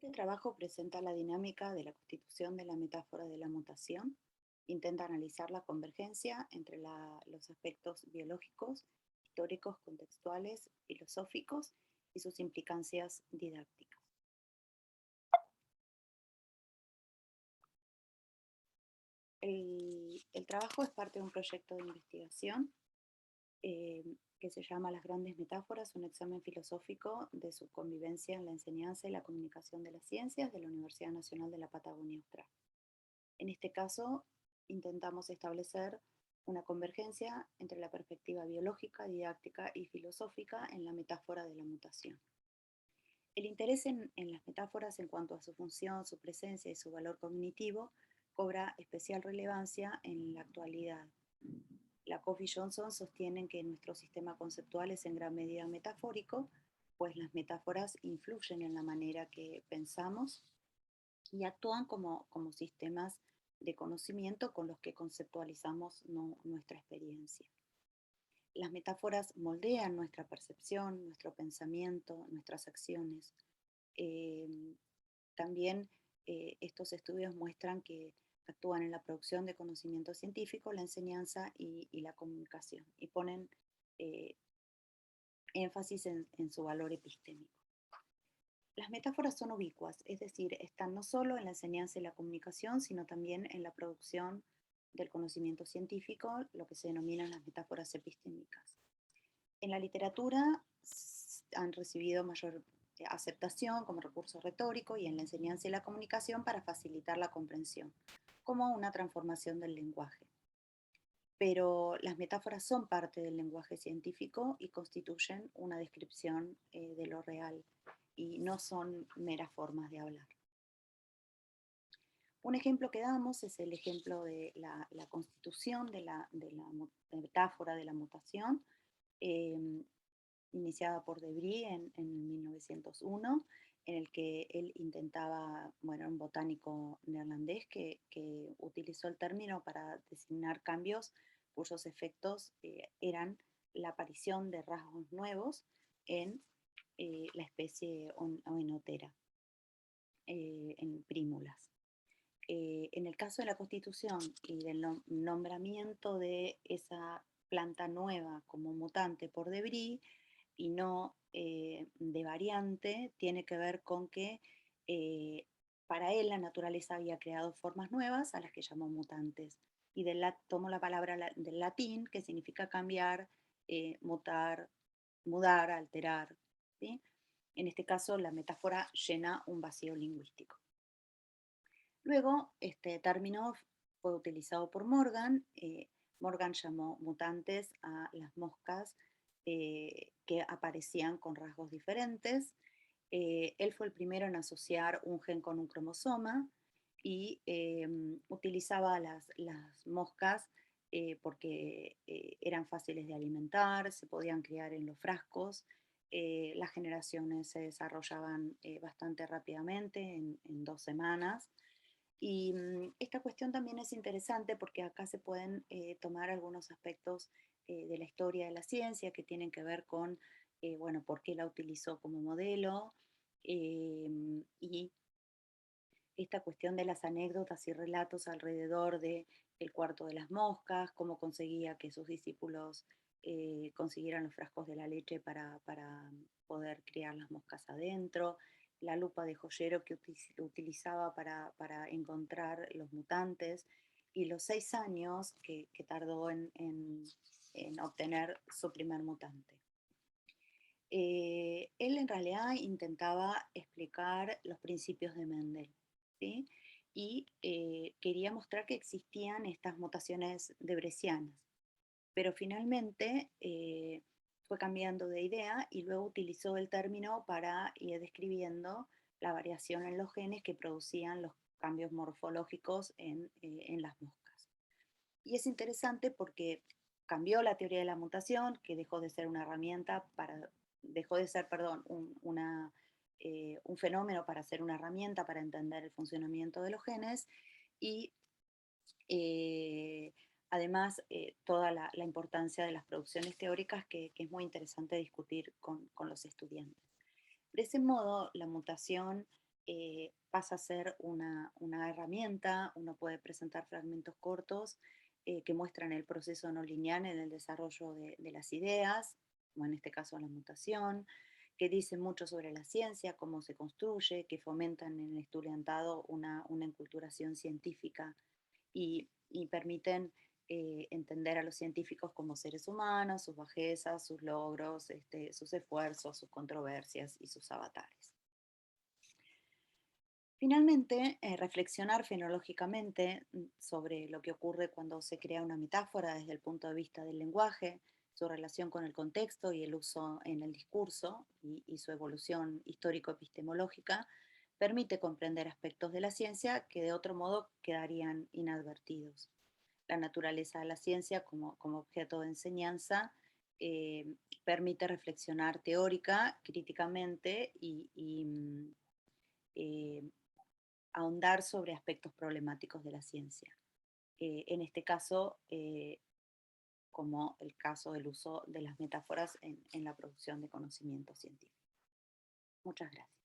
Este trabajo presenta la dinámica de la constitución de la metáfora de la mutación. Intenta analizar la convergencia entre los aspectos biológicos, históricos, contextuales, filosóficos y sus implicancias didácticas. El trabajo es parte de un proyecto de investigación eh, que se llama Las grandes metáforas, un examen filosófico de su convivencia en la enseñanza y la comunicación de las ciencias de la Universidad Nacional de la Patagonia Austral. En este caso, intentamos establecer una convergencia entre la perspectiva biológica, didáctica y filosófica en la metáfora de la mutación. El interés en las metáforas en cuanto a su función, su presencia y su valor cognitivo cobra especial relevancia en la actualidad. Lakoff y Johnson sostienen que nuestro sistema conceptual es en gran medida metafórico, pues las metáforas influyen en la manera que pensamos y actúan como sistemas de conocimiento con los que conceptualizamos nuestra experiencia. Las metáforas moldean nuestra percepción, nuestro pensamiento, nuestras acciones. Eh, También estos estudios muestran que actúan en la producción de conocimiento científico, la enseñanza y la comunicación, y ponen eh, énfasis en su valor epistémico. Las metáforas son ubicuas, es decir, están no solo en la enseñanza y la comunicación, sino también en la producción del conocimiento científico, lo que se denominan las metáforas epistémicas. En la literatura han recibido mayor aceptación como recurso retórico y en la enseñanza y la comunicación para facilitar la comprensión, como una transformación del lenguaje. Pero las metáforas son parte del lenguaje científico y constituyen una descripción de lo real y no son meras formas de hablar. Un ejemplo que damos es el ejemplo de la constitución de la metáfora de la mutación, eh, iniciada por Debris en 1901, en el que él intentaba, bueno, un botánico neerlandés que utilizó el término para designar cambios cuyos efectos eran la aparición de rasgos nuevos en la especie oenotera, en prímulas. En el caso de la constitución y del nombramiento de esa planta nueva como mutante por Debris y no de variante, tiene que ver con que para él la naturaleza había creado formas nuevas a las que llamó mutantes. Y tomó la palabra del latín que significa cambiar, mutar, mudar, alterar. ¿Sí? En este caso, la metáfora llena un vacío lingüístico. Luego, este término fue utilizado por Morgan. Morgan llamó mutantes a las moscas que aparecían con rasgos diferentes. Él fue el primero en asociar un gen con un cromosoma y utilizaba las moscas porque eran fáciles de alimentar, se podían criar en los frascos, las generaciones se desarrollaban bastante rápidamente, en 2 semanas. Y esta cuestión también es interesante porque acá se pueden tomar algunos aspectos de la historia de la ciencia que tienen que ver con, bueno, por qué la utilizó como modelo y esta cuestión de las anécdotas y relatos alrededor de el cuarto de las moscas, cómo conseguía que sus discípulos consiguieran los frascos de la leche para poder criar las moscas adentro, la lupa de joyero que utilizaba para encontrar los mutantes y los 6 años que tardó en obtener su primer mutante. Él en realidad intentaba explicar los principios de Mendel, ¿sí? Y quería mostrar que existían estas mutaciones debrecianas, pero finalmente fue cambiando de idea y luego utilizó el término para ir describiendo la variación en los genes que producían los cambios morfológicos en las moscas. Y es interesante porque cambió la teoría de la mutación, que dejó de ser una herramienta para, dejó de ser, perdón, un fenómeno para ser una herramienta para entender el funcionamiento de los genes y eh, además toda la importancia de las producciones teóricas que es muy interesante discutir con los estudiantes. De ese modo, la mutación pasa a ser una herramienta. Uno puede presentar fragmentos cortos que muestran el proceso no lineal en el desarrollo de las ideas, como en este caso la mutación, que dicen mucho sobre la ciencia, cómo se construye, que fomentan en el estudiantado una enculturación científica y permiten entender a los científicos como seres humanos, sus bajezas, sus logros, sus esfuerzos, sus controversias y sus avatares. Finalmente, reflexionar fenológicamente sobre lo que ocurre cuando se crea una metáfora desde el punto de vista del lenguaje, su relación con el contexto y el uso en el discurso y su evolución histórico-epistemológica, permite comprender aspectos de la ciencia que de otro modo quedarían inadvertidos. La naturaleza de la ciencia como objeto de enseñanza permite reflexionar teórica, críticamente eh, ahondar sobre aspectos problemáticos de la ciencia. En este caso, como el caso del uso de las metáforas en la producción de conocimiento científico. Muchas gracias.